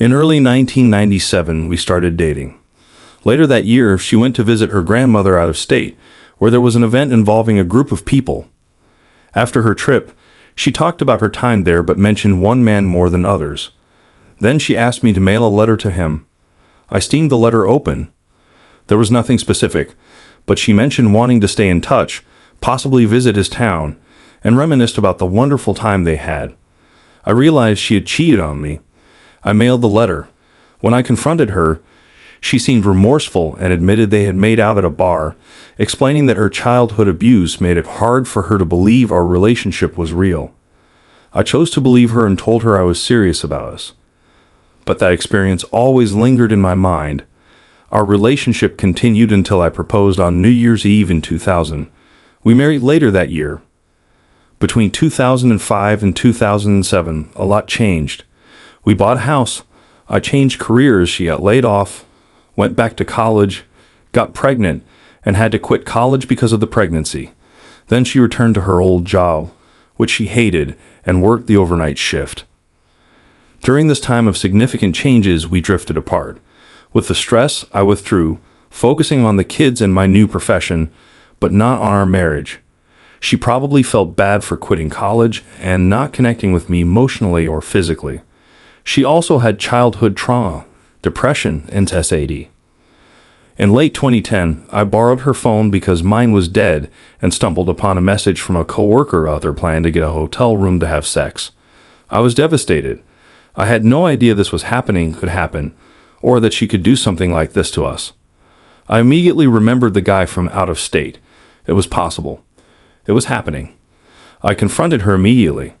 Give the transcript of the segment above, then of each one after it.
In early 1997, we started dating. Later that year, she went to visit her grandmother out of state, where there was an event involving a group of people. After her trip, she talked about her time there but mentioned one man more than others. Then she asked me to mail a letter to him. I steamed the letter open. There was nothing specific, but she mentioned wanting to stay in touch, possibly visit his town, and reminisced about the wonderful time they had. I realized she had cheated on me. I mailed the letter. When I confronted her, she seemed remorseful and admitted they had made out at a bar, explaining that her childhood abuse made it hard for her to believe our relationship was real. I chose to believe her and told her I was serious about us. But that experience always lingered in my mind. Our relationship continued until I proposed on New Year's Eve in 2000. We married later that year. Between 2005 and 2007, a lot changed. We bought a house. I changed careers. She got laid off, went back to college, got pregnant, and had to quit college because of the pregnancy. Then she returned to her old job, which she hated, and worked the overnight shift. During this time of significant changes, we drifted apart. With the stress, I withdrew, focusing on the kids and my new profession, but not on our marriage. She probably felt bad for quitting college and not connecting with me emotionally or physically. She also had childhood trauma, depression, and SAD. In late 2010, I borrowed her phone because mine was dead and stumbled upon a message from a coworker about their plan to get a hotel room to have sex. I was devastated. I had no idea this could happen, or that she could do something like this to us. I immediately remembered the guy from out of state. It was possible. It was happening. I confronted her immediately.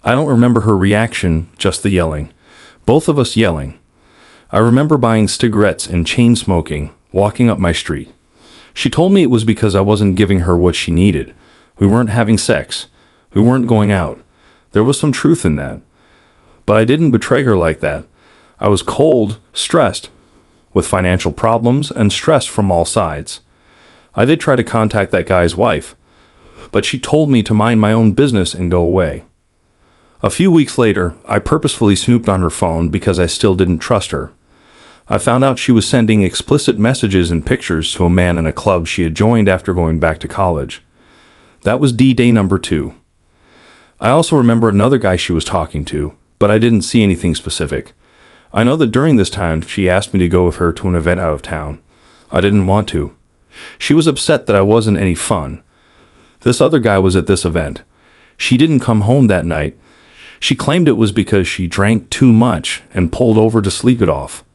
I don't remember her reaction, just the yelling. Both of us yelling. I remember buying cigarettes and chain smoking, walking up my street. She told me it was because I wasn't giving her what she needed. We weren't having sex. We weren't going out. There was some truth in that. But I didn't betray her like that. I was cold, stressed, with financial problems and stress from all sides. I did try to contact that guy's wife, but she told me to mind my own business and go away. A few weeks later, I purposefully snooped on her phone because I still didn't trust her. I found out she was sending explicit messages and pictures to a man in a club she had joined after going back to college. That was D-Day number 2. I also remember another guy she was talking to, but I didn't see anything specific. I know that during this time, she asked me to go with her to an event out of town. I didn't want to. She was upset that I wasn't any fun. This other guy was at this event. She didn't come home that night. She claimed it was because she drank too much and pulled over to sleep it off.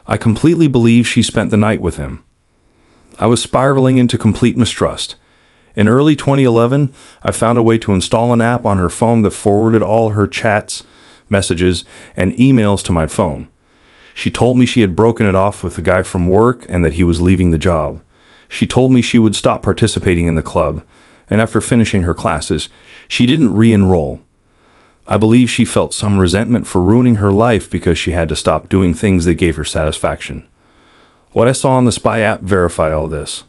I completely believe she spent the night with him. I was spiraling into complete mistrust. In early 2011, I found a way to install an app on her phone that forwarded all her chats, messages, and emails to my phone. She told me she had broken it off with the guy from work and that he was leaving the job. She told me she would stop participating in the club, and after finishing her classes, she didn't re-enroll. I believe she felt some resentment for ruining her life because she had to stop doing things that gave her satisfaction. What I saw on the spy app verified all this.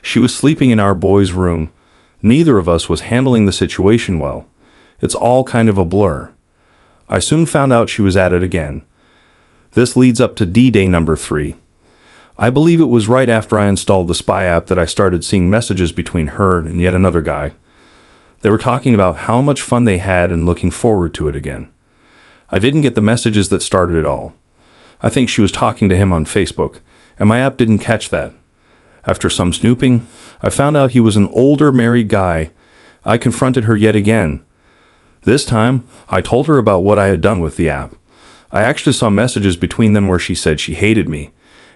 She was sleeping in our boys' room. Neither of us was handling the situation well. It's all kind of a blur. I soon found out she was at it again. This leads up to D-Day number 3. I believe it was right after I installed the spy app that I started seeing messages between her and yet another guy. They were talking about how much fun they had and looking forward to it again. I didn't get the messages that started it all. I think she was talking to him on Facebook, and my app didn't catch that. After some snooping, I found out he was an older married guy. I confronted her yet again. This time, I told her about what I had done with the app. I actually saw messages between them where she said she hated me,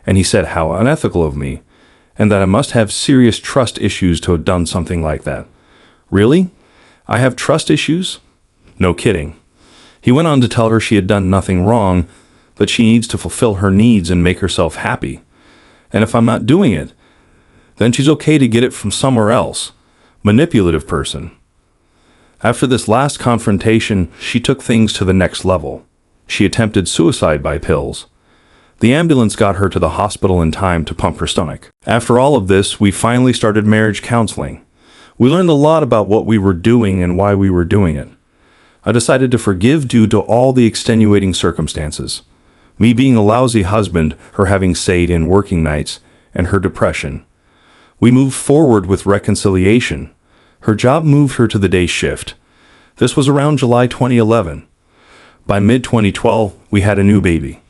and he said how unethical of me, and that I must have serious trust issues to have done something like that. Really? I have trust issues? No kidding. He went on to tell her she had done nothing wrong, that she needs to fulfill her needs and make herself happy. And if I'm not doing it, then she's okay to get it from somewhere else. Manipulative person. After this last confrontation, she took things to the next level. She attempted suicide by pills. The ambulance got her to the hospital in time to pump her stomach. After all of this, we finally started marriage counseling. We learned a lot about what we were doing and why we were doing it. I decided to forgive due to all the extenuating circumstances. Me being a lousy husband, her having stayed in working nights, and her depression. We moved forward with reconciliation. Her job moved her to the day shift. This was around July 2011. By mid-2012, we had a new baby.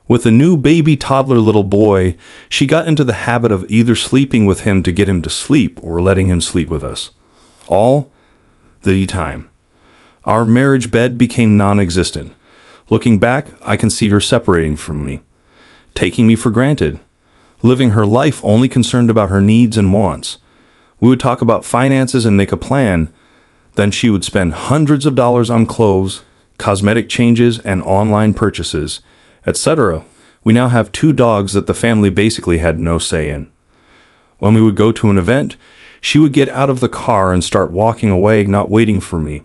With a new baby toddler little boy, she got into the habit of either sleeping with him to get him to sleep or letting him sleep with us. All the time. Our marriage bed became non-existent. Looking back, I can see her separating from me, taking me for granted, living her life only concerned about her needs and wants. We would talk about finances and make a plan. Then she would spend hundreds of dollars on clothes, cosmetic changes, and online purchases, etc. We now have 2 dogs that the family basically had no say in. When we would go to an event, she would get out of the car and start walking away, not waiting for me.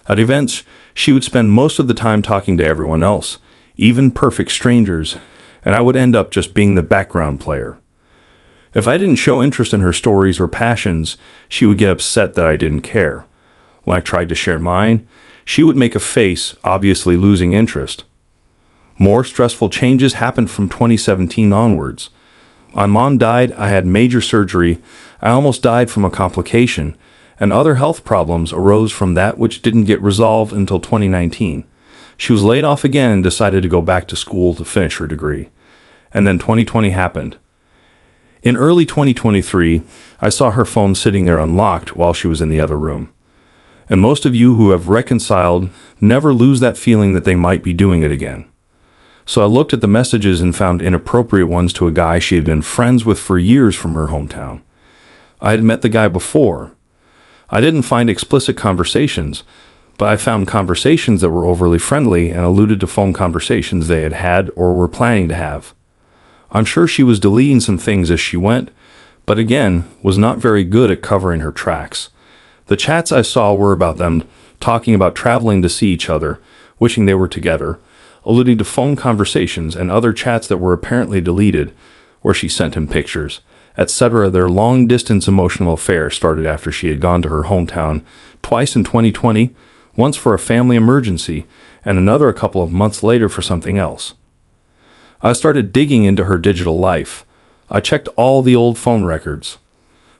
At events, she would spend most of the time talking to everyone else, even perfect strangers, and I would end up just being the background player. If I didn't show interest in her stories or passions, she would get upset that I didn't care. When I tried to share mine, she would make a face, obviously losing interest. More stressful changes happened from 2017 onwards. My mom died, I had major surgery, I almost died from a complication, and other health problems arose from that which didn't get resolved until 2019. She was laid off again and decided to go back to school to finish her degree. And then 2020 happened. In early 2023, I saw her phone sitting there unlocked while she was in the other room. And most of you who have reconciled never lose that feeling that they might be doing it again. So I looked at the messages and found inappropriate ones to a guy she had been friends with for years from her hometown. I had met the guy before. I didn't find explicit conversations, but I found conversations that were overly friendly and alluded to phone conversations they had had or were planning to have. I'm sure she was deleting some things as she went, but again, was not very good at covering her tracks. The chats I saw were about them talking about traveling to see each other, wishing they were together, alluding to phone conversations and other chats that were apparently deleted, where she sent him pictures, etc. Their long-distance emotional affair started after she had gone to her hometown twice in 2020, once for a family emergency, and another a couple of months later for something else. I started digging into her digital life. I checked all the old phone records.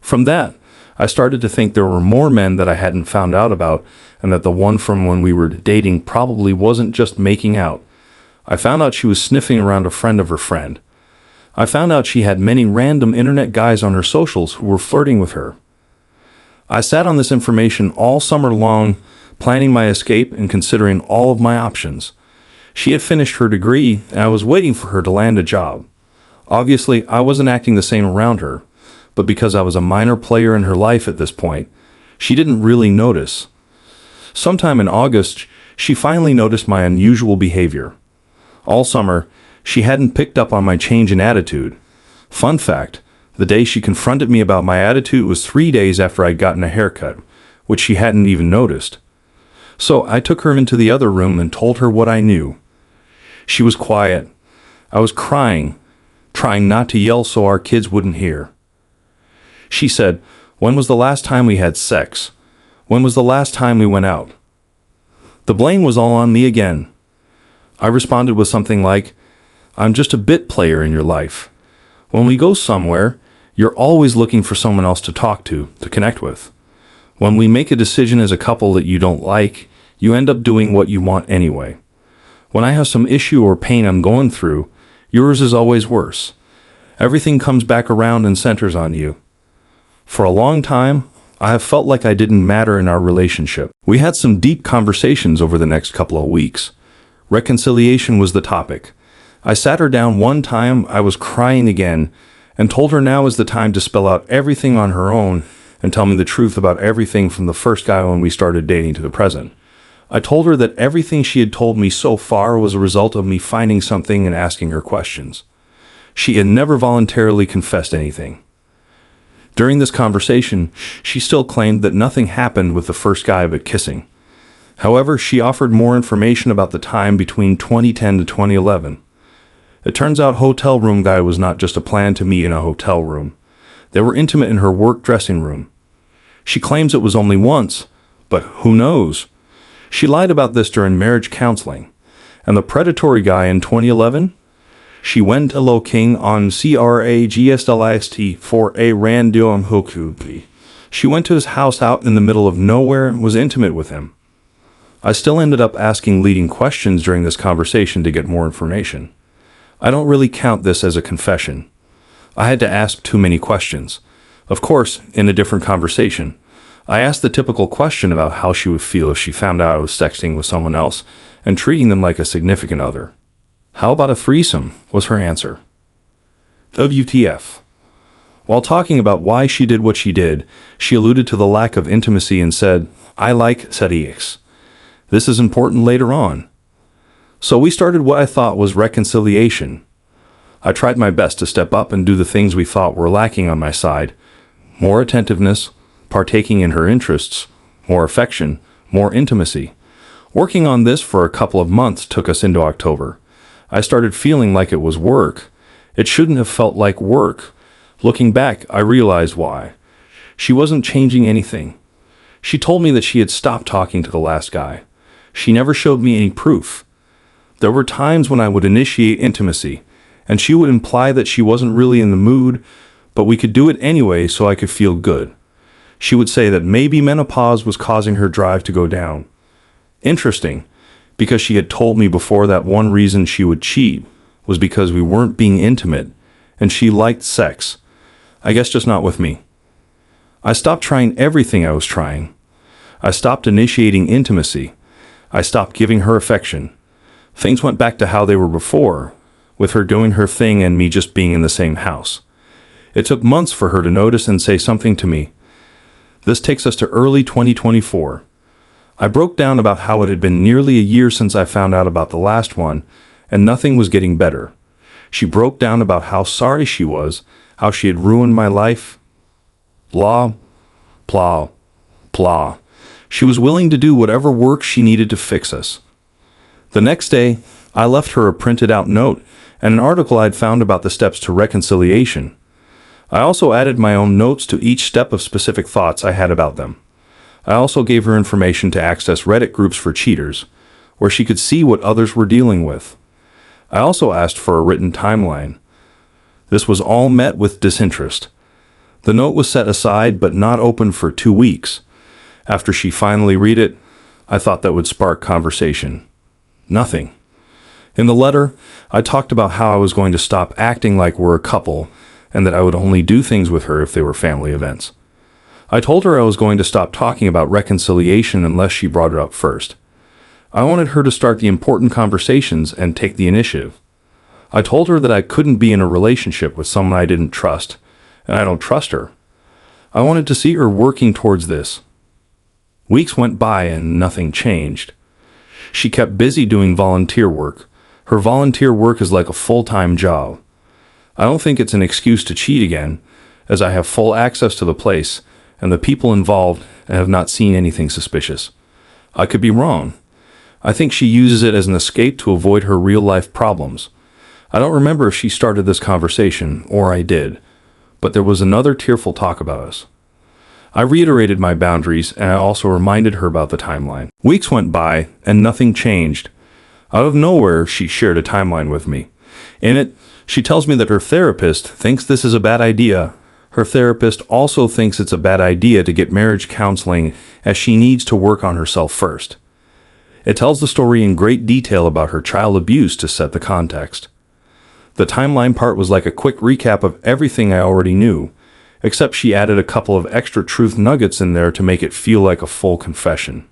From that, I started to think there were more men that I hadn't found out about, and that the one from when we were dating probably wasn't just making out. I found out she was sniffing around a friend of her friend. I found out she had many random internet guys on her socials who were flirting with her. I sat on this information all summer long, planning my escape and considering all of my options. She had finished her degree, and I was waiting for her to land a job. Obviously, I wasn't acting the same around her, but because I was a minor player in her life at this point, she didn't really notice. Sometime in August, she finally noticed my unusual behavior. All summer, she hadn't picked up on my change in attitude. Fun fact, the day she confronted me about my attitude was 3 days after I'd gotten a haircut, which she hadn't even noticed. So I took her into the other room and told her what I knew. She was quiet. I was crying, trying not to yell so our kids wouldn't hear. She said, "When was the last time we had sex? When was the last time we went out?" The blame was all on me again. I responded with something like, "I'm just a bit player in your life. When we go somewhere, you're always looking for someone else to talk to connect with. When we make a decision as a couple that you don't like, you end up doing what you want anyway. When I have some issue or pain I'm going through, yours is always worse. Everything comes back around and centers on you. For a long time, I have felt like I didn't matter in our relationship." We had some deep conversations over the next couple of weeks. Reconciliation was the topic. I sat her down one time, I was crying again, and told her now is the time to spell out everything on her own and tell me the truth about everything from the first guy when we started dating to the present. I told her that everything she had told me so far was a result of me finding something and asking her questions. She had never voluntarily confessed anything. During this conversation, she still claimed that nothing happened with the first guy but kissing. However, she offered more information about the time between 2010 to 2011. It turns out hotel room guy was not just a plan to meet in a hotel room. They were intimate in her work dressing room. She claims it was only once, but who knows? She lied about this during marriage counseling. And the predatory guy in 2011? She went to looking on CRAGSLIST for a random hookup. She went to his house out in the middle of nowhere and was intimate with him. I still ended up asking leading questions during this conversation to get more information. I don't really count this as a confession. I had to ask too many questions. Of course, in a different conversation, I asked the typical question about how she would feel if she found out I was sexting with someone else and treating them like a significant other. How about a threesome, was her answer. WTF. While talking about why she did what she did, she alluded to the lack of intimacy and said, I like sex. This is important later on. So we started what I thought was reconciliation. I tried my best to step up and do the things we thought were lacking on my side. More attentiveness, partaking in her interests, more affection, more intimacy. Working on this for a couple of months took us into October. I started feeling like it was work. It shouldn't have felt like work. Looking back, I realized why. She wasn't changing anything. She told me that she had stopped talking to the last guy. She never showed me any proof. There were times when I would initiate intimacy, and she would imply that she wasn't really in the mood, but we could do it anyway so I could feel good. She would say that maybe menopause was causing her drive to go down. Interesting, because she had told me before that one reason she would cheat was because we weren't being intimate, and she liked sex. I guess just not with me. I stopped trying everything I was trying. I stopped initiating intimacy. I stopped giving her affection. Things went back to how they were before, with her doing her thing and me just being in the same house. It took months for her to notice and say something to me. This takes us to early 2024. I broke down about how it had been nearly a year since I found out about the last one, and nothing was getting better. She broke down about how sorry she was, how she had ruined my life. Blah, blah, blah. She was willing to do whatever work she needed to fix us. The next day, I left her a printed out note and an article I'd found about the steps to reconciliation. I also added my own notes to each step of specific thoughts I had about them. I also gave her information to access Reddit groups for cheaters, where she could see what others were dealing with. I also asked for a written timeline. This was all met with disinterest. The note was set aside but not opened for 2 weeks. After she finally read it, I thought that would spark conversation. Nothing. In the letter, I talked about how I was going to stop acting like we're a couple and that I would only do things with her if they were family events. I told her I was going to stop talking about reconciliation unless she brought it up first. I wanted her to start the important conversations and take the initiative. I told her that I couldn't be in a relationship with someone I didn't trust, and I don't trust her. I wanted to see her working towards this. Weeks went by and nothing changed. She kept busy doing volunteer work. Her volunteer work is like a full-time job. I don't think it's an excuse to cheat again, as I have full access to the place and the people involved and have not seen anything suspicious. I could be wrong. I think she uses it as an escape to avoid her real-life problems. I don't remember if she started this conversation, or I did, but there was another tearful talk about us. I reiterated my boundaries, and I also reminded her about the timeline. Weeks went by, and nothing changed. Out of nowhere, she shared a timeline with me. In it, she tells me that her therapist thinks this is a bad idea. Her therapist also thinks it's a bad idea to get marriage counseling, as she needs to work on herself first. It tells the story in great detail about her child abuse to set the context. The timeline part was like a quick recap of everything I already knew, except she added a couple of extra truth nuggets in there to make it feel like a full confession.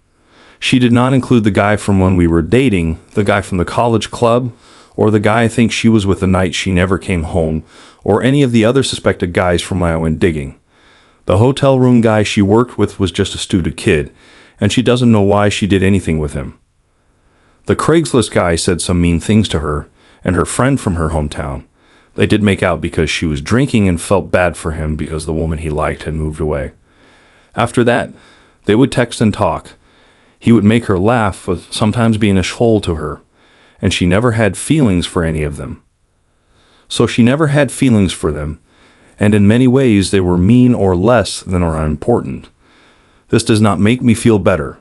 She did not include the guy from when we were dating, the guy from the college club, or the guy I think she was with the night she never came home, or any of the other suspected guys from when I went digging. The hotel room guy she worked with was just a stupid kid, and she doesn't know why she did anything with him. The Craigslist guy said some mean things to her, and her friend from her hometown. They did make out because she was drinking and felt bad for him because the woman he liked had moved away. After that, they would text and talk. He would make her laugh, but sometimes being a shoal to her, and she never had feelings for any of them. So she never had feelings for them, and in many ways they were mean or less than or unimportant. This does not make me feel better.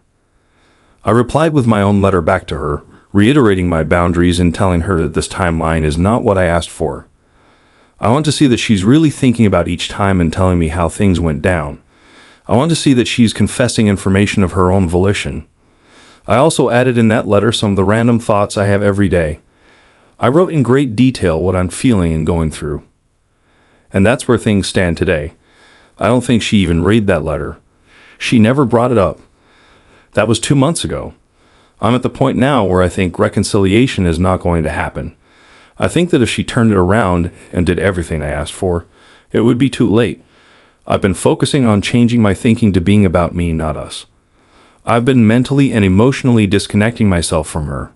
I replied with my own letter back to her, reiterating my boundaries and telling her that this timeline is not what I asked for. I want to see that she's really thinking about each time and telling me how things went down. I want to see that she's confessing information of her own volition. I also added in that letter some of the random thoughts I have every day. I wrote in great detail what I'm feeling and going through. And that's where things stand today. I don't think she even read that letter. She never brought it up. That was 2 months ago. I'm at the point now where I think reconciliation is not going to happen. I think that if she turned it around and did everything I asked for, it would be too late. I've been focusing on changing my thinking to being about me, not us. I've been mentally and emotionally disconnecting myself from her.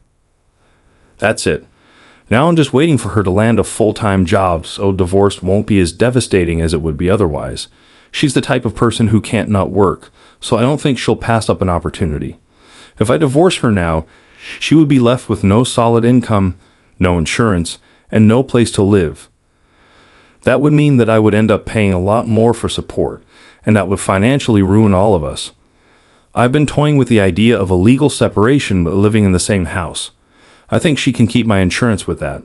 That's it. Now I'm just waiting for her to land a full-time job so divorce won't be as devastating as it would be otherwise. She's the type of person who can't not work, so I don't think she'll pass up an opportunity. If I divorce her now, she would be left with no solid income, no insurance, and no place to live. That would mean that I would end up paying a lot more for support, and that would financially ruin all of us. I've been toying with the idea of a legal separation but living in the same house. I think she can keep my insurance with that.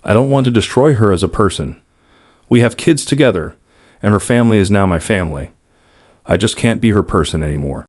I don't want to destroy her as a person. We have kids together, and her family is now my family. I just can't be her person anymore.